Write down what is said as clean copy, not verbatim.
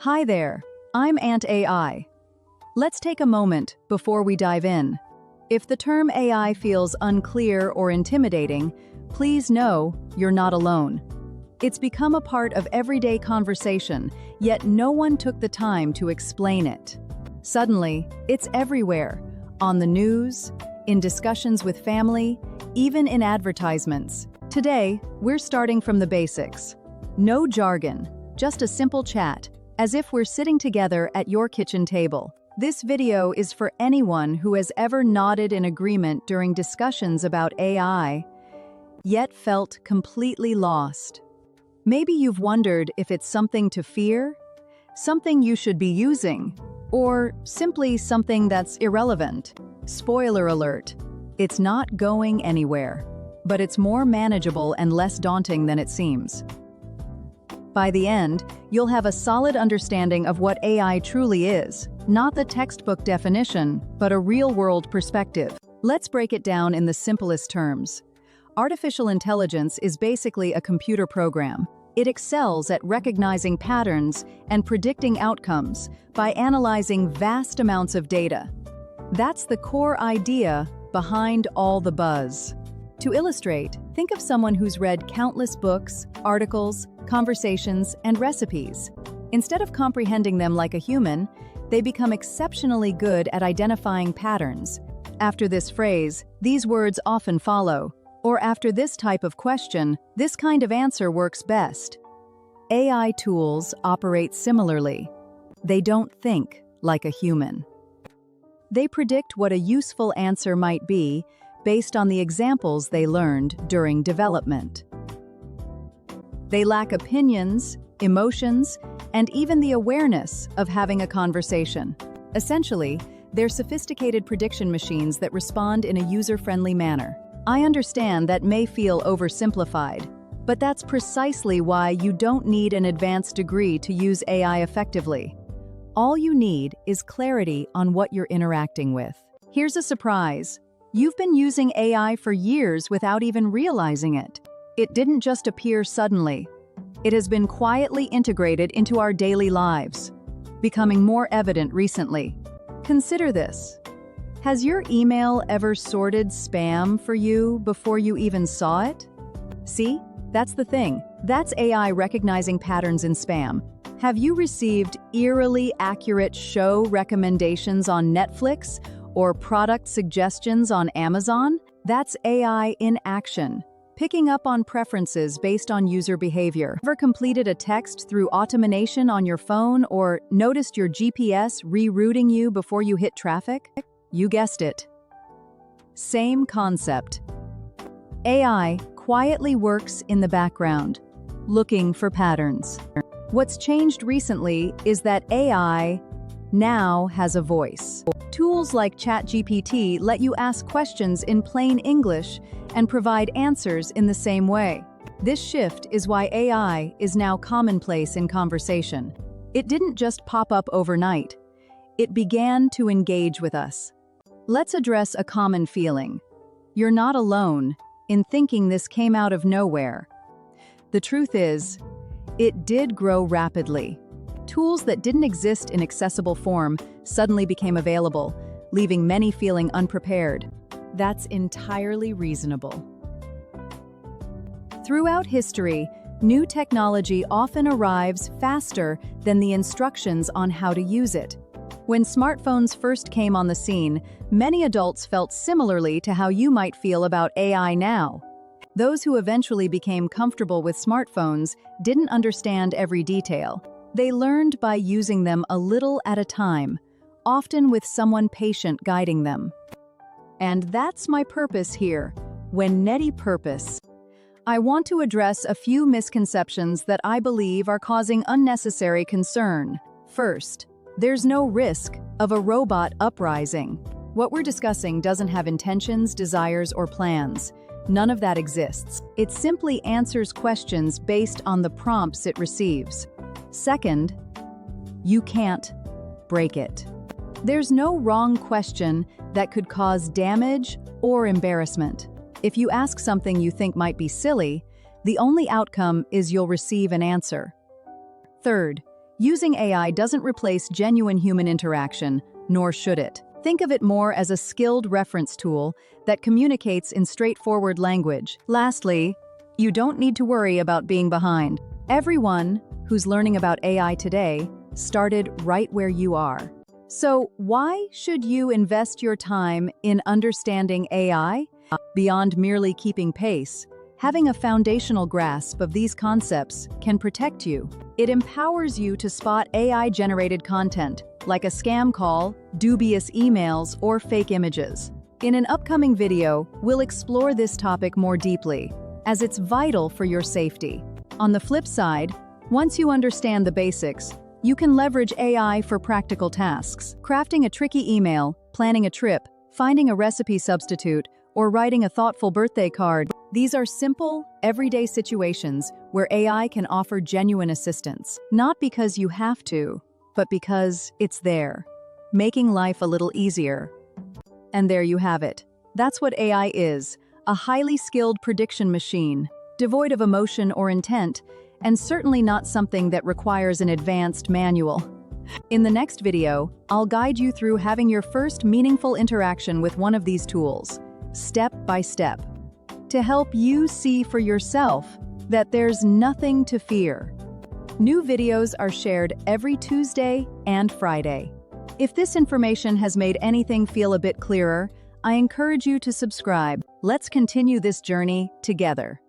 Hi there, I'm Ant AI. Let's take a moment before we dive in. If the term AI feels unclear or intimidating, please know you're not alone. It's become a part of everyday conversation, yet no one took the time to explain it. Suddenly, it's everywhere, on the news, in discussions with family, even in advertisements. Today, we're starting from the basics. No jargon, just a simple chat, as if we're sitting together at your kitchen table. This video is for anyone who has ever nodded in agreement during discussions about AI, yet felt completely lost. Maybe you've wondered if it's something to fear, something you should be using, or simply something that's irrelevant. Spoiler alert, it's not going anywhere, but it's more manageable and less daunting than it seems. By the end, you'll have a solid understanding of what AI truly is, not the textbook definition, but a real-world perspective. Let's break it down in the simplest terms. Artificial intelligence is basically a computer program. It excels at recognizing patterns and predicting outcomes by analyzing vast amounts of data. That's the core idea behind all the buzz. To illustrate, think of someone who's read countless books, articles, conversations, and recipes. Instead of comprehending them like a human, they become exceptionally good at identifying patterns. After this phrase, these words often follow. Or after this type of question, this kind of answer works best. AI tools operate similarly. They don't think like a human. They predict what a useful answer might be based on the examples they learned during development. They lack opinions, emotions, and even the awareness of having a conversation. Essentially, they're sophisticated prediction machines that respond in a user-friendly manner. I understand that may feel oversimplified, but that's precisely why you don't need an advanced degree to use AI effectively. All you need is clarity on what you're interacting with. Here's a surprise. You've been using AI for years without even realizing it. It didn't just appear suddenly. It has been quietly integrated into our daily lives, becoming more evident recently. Consider this. Has your email ever sorted spam for you before you even saw it? See, that's the thing. That's AI recognizing patterns in spam. Have you received eerily accurate show recommendations on Netflix or product suggestions on Amazon? That's AI in action, picking up on preferences based on user behavior. Ever completed a text through automation on your phone or noticed your GPS rerouting you before you hit traffic? You guessed it. Same concept. AI quietly works in the background, looking for patterns. What's changed recently is that AI now has a voice. Tools like ChatGPT let you ask questions in plain English and provide answers in the same way. This shift is why AI is now commonplace in conversation. It didn't just pop up overnight. It began to engage with us. Let's address a common feeling. You're not alone in thinking this came out of nowhere. The truth is, it did grow rapidly. Tools that didn't exist in accessible form suddenly became available, leaving many feeling unprepared. That's entirely reasonable. Throughout history, new technology often arrives faster than the instructions on how to use it. When smartphones first came on the scene, many adults felt similarly to how you might feel about AI now. Those who eventually became comfortable with smartphones didn't understand every detail. They learned by using them a little at a time, often with someone patient guiding them. And that's my purpose here, when Neti purpose. I want to address a few misconceptions that I believe are causing unnecessary concern. First, there's no risk of a robot uprising. What we're discussing doesn't have intentions, desires, or plans. None of that exists. It simply answers questions based on the prompts it receives. Second, you can't break it. There's no wrong question that could cause damage or embarrassment. If you ask something you think might be silly, the only outcome is you'll receive an answer. Third, Using AI doesn't replace genuine human interaction, nor should it. Think of it more as a skilled reference tool that communicates in straightforward language. Lastly, you don't need to worry about being behind. Everyone who's learning about AI today started right where you are. So why should you invest your time in understanding AI? Beyond merely keeping pace, having a foundational grasp of these concepts can protect you. It empowers you to spot AI-generated content, like a scam call, dubious emails, or fake images. In an upcoming video, we'll explore this topic more deeply, as it's vital for your safety. On the flip side, once you understand the basics, you can leverage AI for practical tasks. Crafting a tricky email, planning a trip, finding a recipe substitute, or writing a thoughtful birthday card. These are simple, everyday situations where AI can offer genuine assistance. Not because you have to, but because it's there, making life a little easier. And there you have it. That's what AI is, a highly skilled prediction machine, devoid of emotion or intent, and certainly not something that requires an advanced manual. In the next video, I'll guide you through having your first meaningful interaction with one of these tools, step by step, to help you see for yourself that there's nothing to fear. New videos are shared every Tuesday and Friday. If this information has made anything feel a bit clearer, I encourage you to subscribe. Let's continue this journey together.